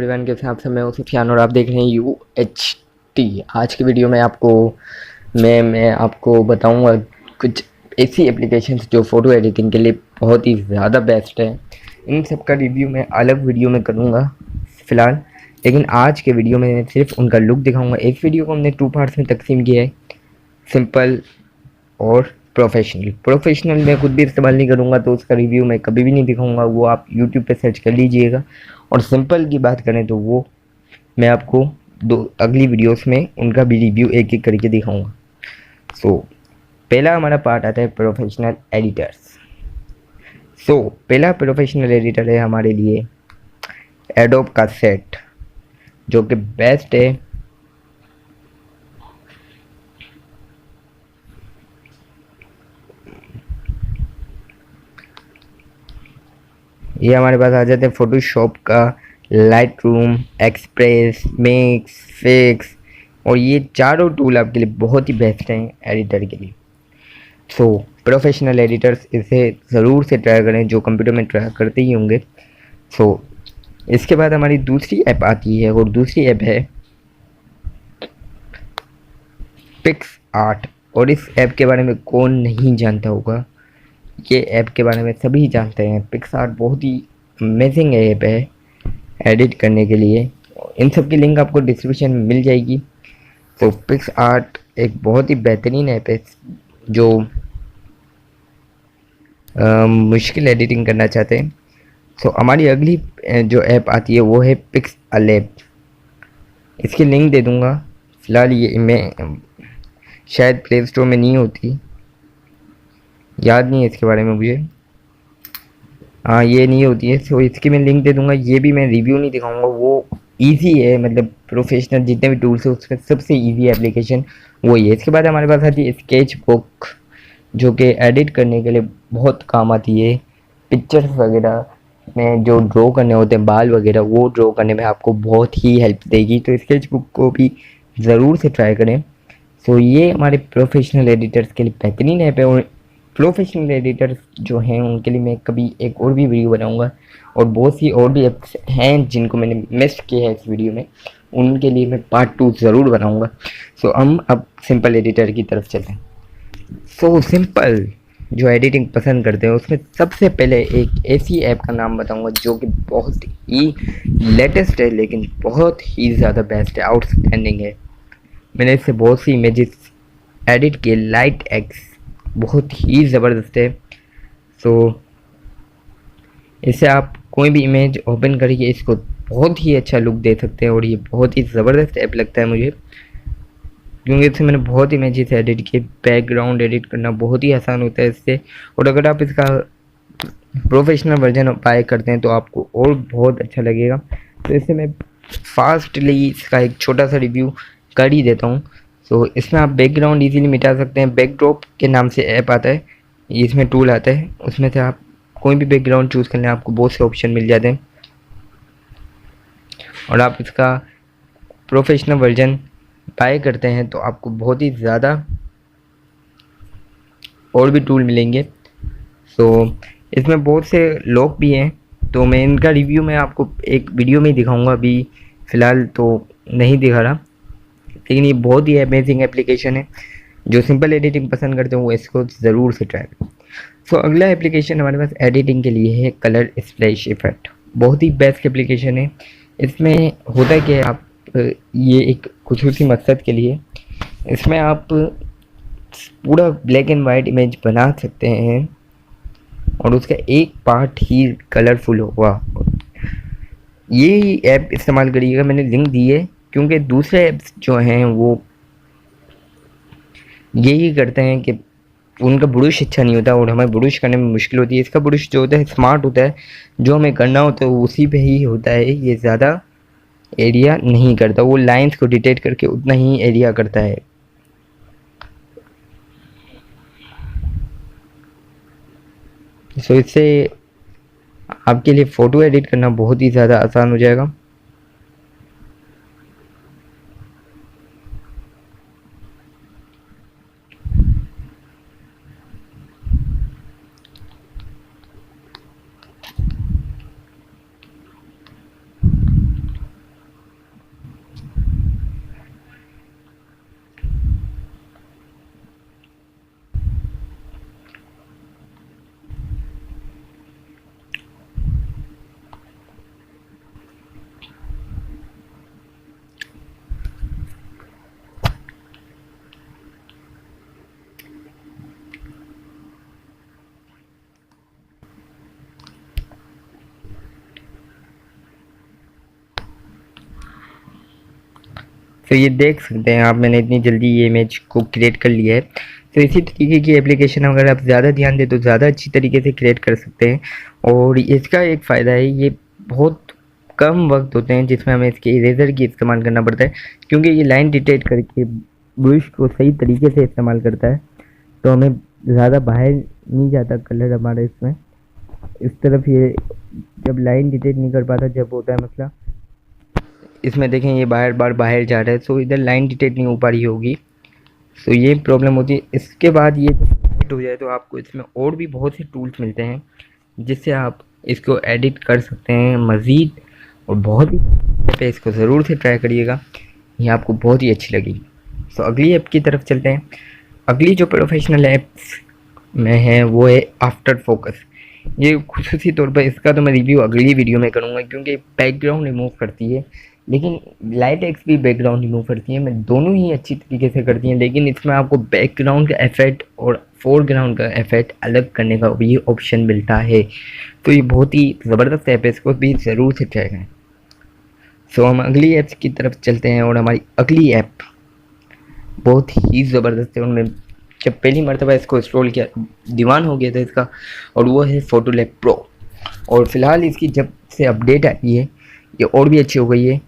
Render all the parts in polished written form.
Everyone के हिसाब से मैं हूं सुफियान और आप देख रहे हैं UHT। आज की वीडियो में मैं आपको बताऊंगा कुछ ऐसी एप्लीकेशंस जो फ़ोटो एडिटिंग के लिए बहुत ही ज़्यादा बेस्ट है। इन सब का रिव्यू मैं अलग वीडियो में करूंगा फ़िलहाल, लेकिन आज के वीडियो में सिर्फ उनका लुक दिखाऊंगा। इस वीडियो को हमने 2 पार्ट्स में तकसीम किया है, सिंपल और प्रोफेशनल मैं खुद भी इस्तेमाल नहीं करूँगा तो उसका रिव्यू मैं कभी भी नहीं दिखाऊंगा, वो आप यूट्यूब पे सर्च कर लीजिएगा। और सिंपल की बात करें तो वो मैं आपको अगली वीडियोस में उनका भी रिव्यू एक एक करके दिखाऊंगा। पहला हमारा पार्ट आता है प्रोफेशनल एडिटर्स। पहला प्रोफेशनल एडिटर है हमारे लिए एडोब का सेट, जो कि बेस्ट है। ये हमारे पास आ जाते हैं फोटोशॉप का, light room, express, mix, fix, और ये चारों टूल आपके लिए बहुत ही बेस्ट हैं एडिटर के लिए। प्रोफेशनल एडिटर्स इसे ज़रूर से ट्राई करें, जो कंप्यूटर में ट्राई करते ही होंगे। इसके बाद हमारी दूसरी ऐप आती है और दूसरी ऐप है पिक्स आर्ट। और इस ऐप के बारे में कौन नहीं जानता होगा, ये ऐप के बारे में सभी जानते हैं। पिक्स आर्ट बहुत ही अमेजिंग ऐप है एडिट करने के लिए। इन सब की लिंक आपको डिस्क्रिप्शन में मिल जाएगी। पिक्स आर्ट एक बहुत ही बेहतरीन ऐप है जो मुश्किल एडिटिंग करना चाहते हैं। हमारी अगली जो ऐप आती है वो है पिक्स लैब। इसकी लिंक दे दूंगा। फ़िलहाल ये मैं शायद प्ले स्टोर में नहीं होती, याद नहीं है इसके बारे में मुझे। हाँ, ये नहीं होती है। इसकी मैं लिंक दे दूंगा। ये भी मैं रिव्यू नहीं दिखाऊंगा, वो इजी है, मतलब प्रोफेशनल जितने भी टूल्स है उसका सबसे इजी एप्लीकेशन वही है। इसके बाद हमारे पास आती है स्केच बुक, जो कि एडिट करने के लिए बहुत काम आती है। पिक्चर्स वगैरह में जो ड्रॉ करने होते हैं, बाल वगैरह, वो ड्रॉ करने में आपको बहुत ही हेल्प देगी। तो स्केच बुक को भी ज़रूर से ट्राई करें। ये हमारे प्रोफेशनल एडिटर्स के लिए बेहतरीन ऐप है। और प्रोफेशनल एडिटर्स जो हैं उनके लिए मैं कभी एक और भी वीडियो बनाऊंगा, और बहुत सी और भी ऐप्स हैं जिनको मैंने मिस किया है इस वीडियो में, उनके लिए मैं पार्ट 2 ज़रूर बनाऊंगा। हम अब सिंपल एडिटर की तरफ चलें। सिंपल जो एडिटिंग पसंद करते हैं उसमें सबसे पहले एक ऐसी ऐप का नाम बताऊंगा जो कि बहुत ही लेटेस्ट है, लेकिन बहुत ही ज़्यादा बेस्ट है, आउटस्टैंडिंग है। मैंने इससे बहुत सी इमेजेस एडिट किए। लाइट एक्स बहुत ही ज़बरदस्त है। इससे आप कोई भी इमेज ओपन करिए, इसको बहुत ही अच्छा लुक दे सकते हैं। और ये बहुत ही ज़बरदस्त ऐप लगता है मुझे, क्योंकि इससे मैंने बहुत इमेजेस एडिट किए। बैकग्राउंड एडिट करना बहुत ही आसान होता है इससे। और अगर आप इसका प्रोफेशनल वर्जन बाय करते हैं तो आपको और बहुत अच्छा लगेगा। तो इससे मैं फास्टली इसका एक छोटा सा रिव्यू कर ही देता हूँ। इसमें आप बैकग्राउंड इजीली मिटा सकते हैं। बैकड्रॉप के नाम से ऐप आता है, इसमें टूल आता है, उसमें से आप कोई भी बैकग्राउंड चूज़ करने आपको बहुत से ऑप्शन मिल जाते हैं। और आप इसका प्रोफेशनल वर्जन बाय करते हैं तो आपको बहुत ही ज़्यादा और भी टूल मिलेंगे। इसमें बहुत से लॉक भी हैं, तो मैं इनका रिव्यू मैं आपको एक वीडियो में ही दिखाऊंगा, अभी फ़िलहाल तो नहीं दिखा रहा। लेकिन ये बहुत ही अमेजिंग एप्लीकेशन है। जो सिंपल एडिटिंग पसंद करते हैं वो इसको ज़रूर से ट्राई करें। अगला एप्लीकेशन हमारे पास एडिटिंग के लिए है कलर स्प्लैश इफेक्ट। बहुत ही बेस्ट एप्लीकेशन है। इसमें होता है कि आप ये एक खुसूसी मकसद के लिए इसमें आप पूरा ब्लैक एंड वाइट इमेज बना सकते हैं और उसका एक पार्ट ही कलरफुल होगा। ये ऐप इस्तेमाल करिएगा, मैंने लिंक दी है, क्योंकि दूसरे ऐप्स जो हैं वो यही करते हैं कि उनका ब्रश अच्छा नहीं होता और हमें ब्रश करने में मुश्किल होती है। इसका ब्रश जो होता है स्मार्ट होता है, जो हमें करना होता है उसी पे ही होता है। ये ज़्यादा एरिया नहीं करता, वो लाइंस को डिटेक्ट करके उतना ही एरिया करता है। इससे आपके लिए फ़ोटो एडिट करना बहुत ही ज़्यादा आसान हो जाएगा। तो ये देख सकते हैं आप, मैंने इतनी जल्दी ये इमेज को क्रिएट कर लिया है। तो इसी तरीके की एप्लीकेशन अगर आप ज़्यादा ध्यान दें तो ज़्यादा अच्छी तरीके से क्रिएट कर सकते हैं। और इसका एक फ़ायदा है, ये बहुत कम वक्त होते हैं जिसमें हमें इसके इरेज़र की इस्तेमाल करना पड़ता है, क्योंकि ये लाइन डिटेक्ट करके ब्रश को सही तरीके से इस्तेमाल करता है, तो हमें ज़्यादा बाहर नहीं जाता कलर हमारा इसमें। इस तरफ ये जब लाइन डिटेक्ट नहीं कर पाता, जब होता है मसला, इसमें देखें ये बाहर जा रहा है, सो इधर लाइन डिटेक्ट नहीं हो पा रही होगी, सो ये प्रॉब्लम होती है। इसके बाद ये एडिट हो जाए तो आपको इसमें और भी बहुत से टूल्स मिलते हैं जिससे आप इसको एडिट कर सकते हैं मज़ीद, और बहुत ही पे इसको ज़रूर से ट्राई करिएगा, ये आपको बहुत ही अच्छी लगेगी। सो अगली ऐप की तरफ चलते हैं। अगली जो प्रोफेशनल ऐप्स में है वो है आफ्टर फोकस। ये खुसूसी तौर पर इसका तो मैं रिव्यू अगली वीडियो में करूँगा, क्योंकि बैकग्राउंड रिमूव करती है, लेकिन लाइट एक्स भी बैकग्राउंड रिमूव करती है। मैं दोनों ही अच्छी तरीके से करती हैं, लेकिन इसमें आपको बैकग्राउंड का इफेक्ट और फोरग्राउंड का इफेक्ट अलग करने का भी ऑप्शन मिलता है। तो ये बहुत ही ज़बरदस्त ऐप है, इसको भी ज़रूर से ट्राई करें। सो हम अगली ऐप्स की तरफ चलते हैं, और हमारी अगली ऐप बहुत ही ज़बरदस्त है, और मैं जब पहली मरतबा इसको इंस्टॉल किया दीवान हो गया था इसका, और वो है फोटो लैब प्रो। और फ़िलहाल इसकी जब से अपडेट आई है ये और भी अच्छी हो गई है।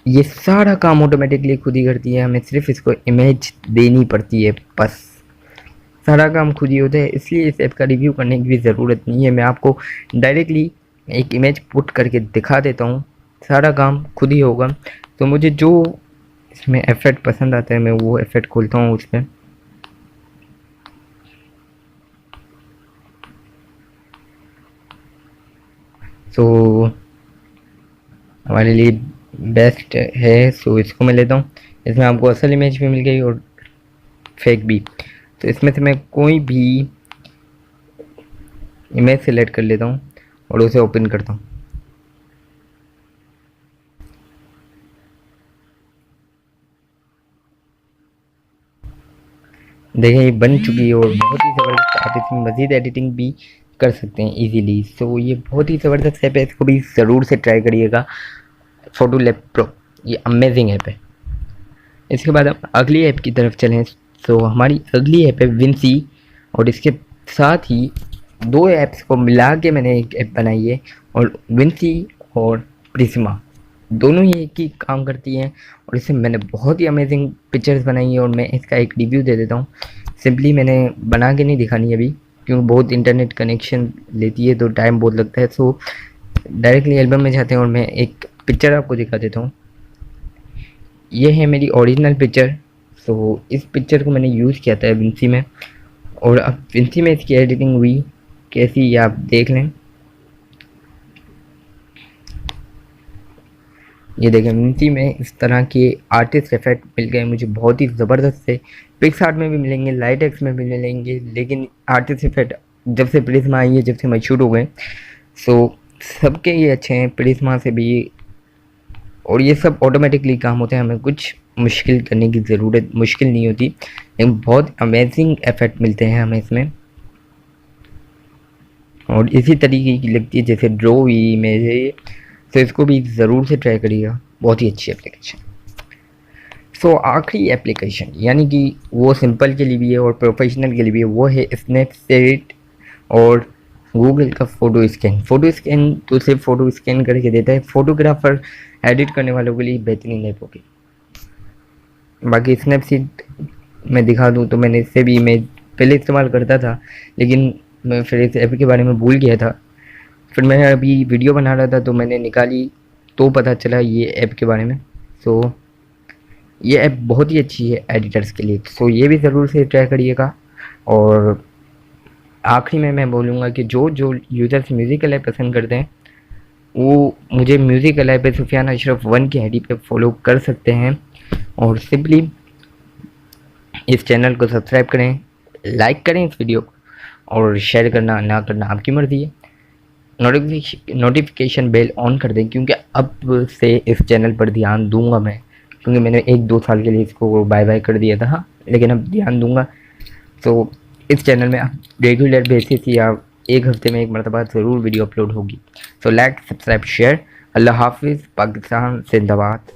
ये सारा काम ऑटोमेटिकली खुद ही करती है, हमें सिर्फ इसको इमेज देनी पड़ती है, बस सारा काम खुद ही होता है। इसलिए इस ऐप का रिव्यू करने की भी ज़रूरत नहीं है, मैं आपको डायरेक्टली एक इमेज पुट करके दिखा देता हूँ, सारा काम खुद ही होगा। तो मुझे जो इसमें इफेक्ट पसंद आता है मैं वो इफेक्ट खोलता हूँ उसमें। सो हमारे लिए बेस्ट है, सो इसको मैं लेता हूँ। इसमें आपको असल इमेज भी मिल गई और फेक भी। तो इसमें से मैं कोई भी इमेज सेलेक्ट कर लेता हूँ और उसे ओपन करता हूँ। देखें ये बन चुकी है और बहुत ही ज़बरदस्त, आप इसमें मज़ीद एडिटिंग भी कर सकते हैं इजीली। सो ये बहुत ही ज़बरदस्त ऐप है, इसको भी ज़रूर से ट्राई करिएगा, फोटो लैब प्रो, ये अमेजिंग ऐप है। इसके बाद हम अगली ऐप की तरफ चलें। सो हमारी अगली ऐप है विंसी, और इसके साथ ही दो ऐप्स को मिला के मैंने एक ऐप बनाई है, और विंसी और प्रिज्मा दोनों ही एक ही काम करती हैं, और इससे मैंने बहुत ही अमेजिंग पिक्चर्स बनाई है। और मैं इसका एक रिव्यू दे देता हूँ। सिंपली मैंने बना के नहीं दिखानी अभी, क्योंकि बहुत इंटरनेट कनेक्शन लेती है तो टाइम बहुत लगता है। सो डायरेक्टली एल्बम में जाते हैं और मैं एक पिक्चर आपको दिखा देता हूँ। ये है मेरी ओरिजिनल पिक्चर। सो इस पिक्चर को मैंने यूज़ किया था विंसी में, और अब विंसी में इसकी एडिटिंग हुई कैसी ये आप देख लें। ये देखें विंसी में इस तरह के आर्टिस्ट इफेक्ट मिल गए मुझे, बहुत ही ज़बरदस्त से। पिक्सआर्ट में भी मिलेंगे, लाइट एक्स में भी मिलेंगे, लेकिन आर्टिस्ट इफेक्ट जब से प्रिज्मा आई है, जब से मशहूर हो गए, सो सबके ये अच्छे हैं, प्रिज्मा से भी। और ये सब ऑटोमेटिकली काम होते हैं, हमें कुछ मुश्किल करने की ज़रूरत मुश्किल नहीं होती, लेकिन बहुत अमेजिंग इफेक्ट मिलते हैं हमें इसमें। और इसी तरीके की लगती है जैसे ड्रो हुई इमेज है, तो इसको भी ज़रूर से ट्राई करिएगा, बहुत ही अच्छी एप्लीकेशन। सो आखिरी एप्लीकेशन, यानी कि वो सिंपल के लिए भी है और प्रोफेशनल के लिए भी है, वो है स्नैपचैट और गूगल का फ़ोटो स्कैन। फ़ोटो स्कैन तो सिर्फ फ़ोटो स्कैन करके देता है, फ़ोटोग्राफ़र एडिट करने वालों के लिए बेहतरीन ऐप होगी। बाकी स्नैपचैट मैं दिखा दूँ तो मैंने इससे भी इमेज पहले इस्तेमाल करता था, लेकिन मैं फिर इस ऐप के बारे में भूल गया था। फिर मैं अभी वीडियो बना रहा था तो मैंने निकाली तो पता चला ये ऐप के बारे में। सो ये ऐप बहुत ही अच्छी है एडिटर्स के लिए, सो ये भी ज़रूर से ट्राई करिएगा। और आखिरी में मैं बोलूँगा कि जो यूज़र्स म्यूज़िकल ऐप पसंद करते हैं वो मुझे म्यूज़िकल ऐप पे सुफियान अशरफ 1 की आईडी पे फॉलो कर सकते हैं, और सिंपली इस चैनल को सब्सक्राइब करें, लाइक करें इस वीडियो को, और शेयर करना ना करना आपकी मर्ज़ी है। नोटिफिकेशन बेल ऑन कर दें, क्योंकि अब से इस चैनल पर ध्यान दूंगा मैं, क्योंकि मैंने 1-2 साल के लिए इसको बाय बाय कर दिया था, हाँ, लेकिन अब ध्यान दूंगा। तो इस चैनल में रेगुलर बेसिस या एक हफ्ते में एक मरतबा ज़रूर वीडियो अपलोड होगी। तो लाइक, सब्सक्राइब, शेयर। अल्लाह हाफिज़, पाकिस्तान जिंदाबाद।